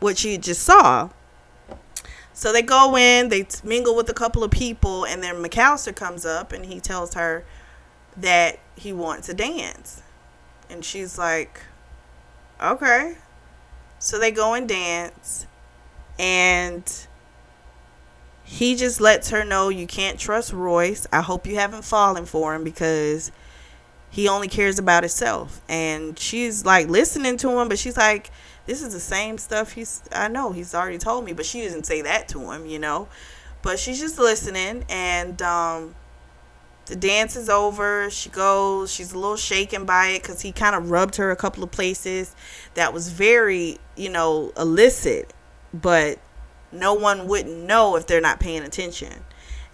what she just saw. So they go in, they mingle with a couple of people, and then McAllister comes up and he tells her that he wants to dance. And she's like, okay. So they go and dance, and he just lets her know, you can't trust Royce. I hope you haven't fallen for him, because he only cares about himself. And she's like listening to him, but she's like, this is the same stuff I know he's already told me. But she didn't say that to him, but she's just listening. And the dance is over. She goes, she's a little shaken by it, because he kind of rubbed her a couple of places that was very, illicit, but no one wouldn't know if they're not paying attention.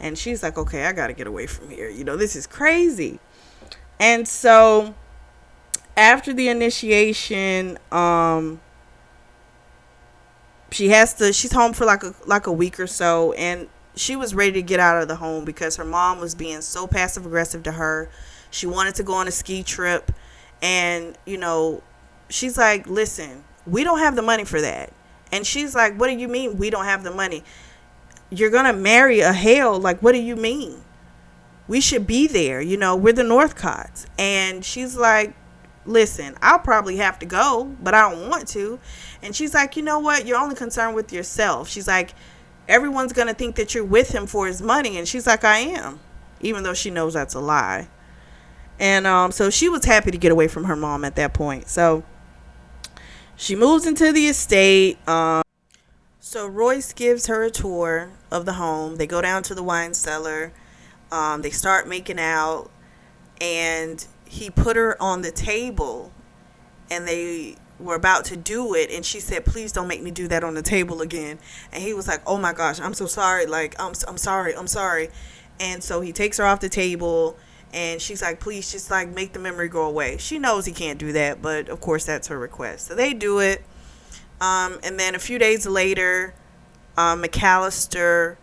And she's like, okay, I gotta get away from here, this is crazy. And so after the initiation, she's home for like a week or so, and she was ready to get out of the home because her mom was being so passive aggressive to her. She wanted to go on a ski trip, and she's like, listen, we don't have the money for that. And she's like, what do you mean we don't have the money? You're gonna marry a Hale, like, what do you mean? We should be there, we're the Northcotts. And she's like, listen, I'll probably have to go, but I don't want to. And she's like, you know what? You're only concerned with yourself. She's like, everyone's going to think that you're with him for his money. And she's like, I am, even though she knows that's a lie. And so she was happy to get away from her mom at that point. So she moves into the estate. So Royce gives her a tour of the home. They go down to the wine cellar. They start making out, and he put her on the table, and they were about to do it, and she said, please don't make me do that on the table again. And he was like, oh my gosh, I'm so sorry, like, I'm sorry. And so he takes her off the table, and she's like, please just like make the memory go away. She knows he can't do that, but of course that's her request. So they do it. And then a few days later, McAllister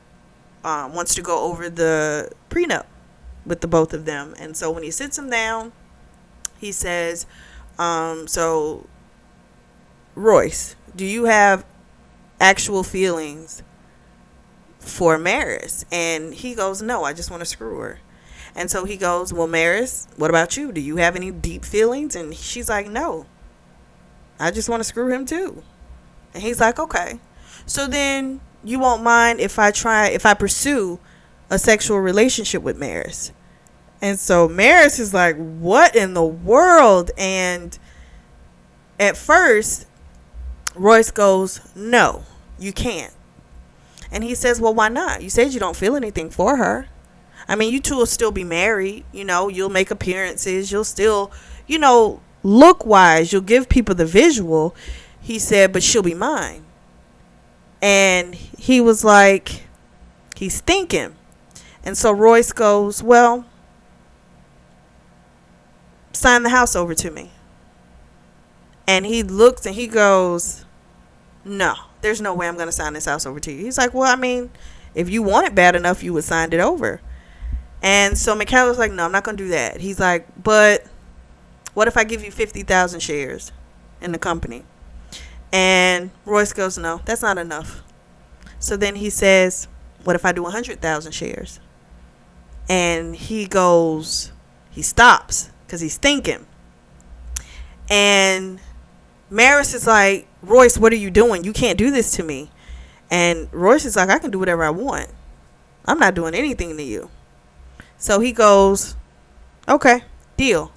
wants to go over the prenup with the both of them. And so when he sits them down, he says, so Royce, do you have actual feelings for Maris? And he goes, no, I just want to screw her. And so he goes, well, Maris, what about you? Do you have any deep feelings? And she's like, no, I just want to screw him too. And he's like, okay, so then you won't mind if I pursue a sexual relationship with Maris? And so Maris is like, what in the world? And at first, Royce goes, no, you can't. And he says, well, why not? You said you don't feel anything for her. I mean, you two will still be married. You'll make appearances. You'll still, look wise. You'll give people the visual. He said, but she'll be mine. And he was like, he's thinking. And so Royce goes, well, sign the house over to me. And he looks and he goes, no, there's no way I'm going to sign this house over to you. He's like, well, I mean, if you want it bad enough, you would sign it over. And so McAllister's like, no, I'm not going to do that. He's like, but what if I give you 50,000 shares in the company? And Royce goes, no, that's not enough. So then he says, what if I do 100,000 shares? And he stops because he's thinking. And Maris is like, Royce, what are you doing? You can't do this to me. And Royce is like, I can do whatever I want. I'm not doing anything to you. So he goes, okay, deal.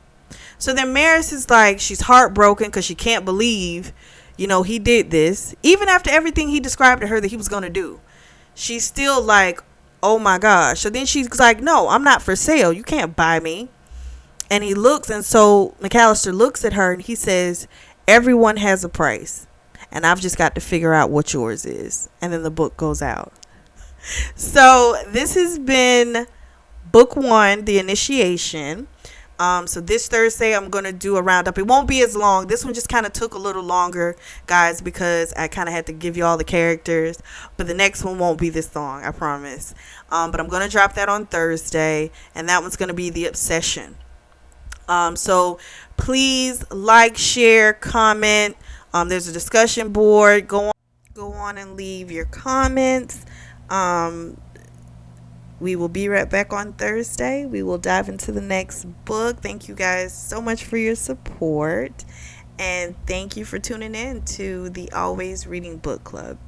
So then Maris is like, she's heartbroken because she can't believe, he did this. Even after everything he described to her that he was going to do. She's still like, oh my gosh. So then she's like, no, I'm not for sale. You can't buy me. And he looks, and so McAllister looks at her and he says, everyone has a price, and I've just got to figure out what yours is. And then the book goes out. So this has been book 1, The Initiation. So this Thursday I'm going to do a roundup. It won't be as long. This one just kind of took a little longer, guys, because I kind of had to give you all the characters. But the next one won't be this long, I promise. But I'm going to drop that on Thursday, and that one's going to be The Obsession. So please like, share, comment. There's a discussion board. Go on. on and leave your comments. We will be right back on Thursday. We will dive into the next book. Thank you guys so much for your support. And thank you for tuning in to the Always Reading Book Club.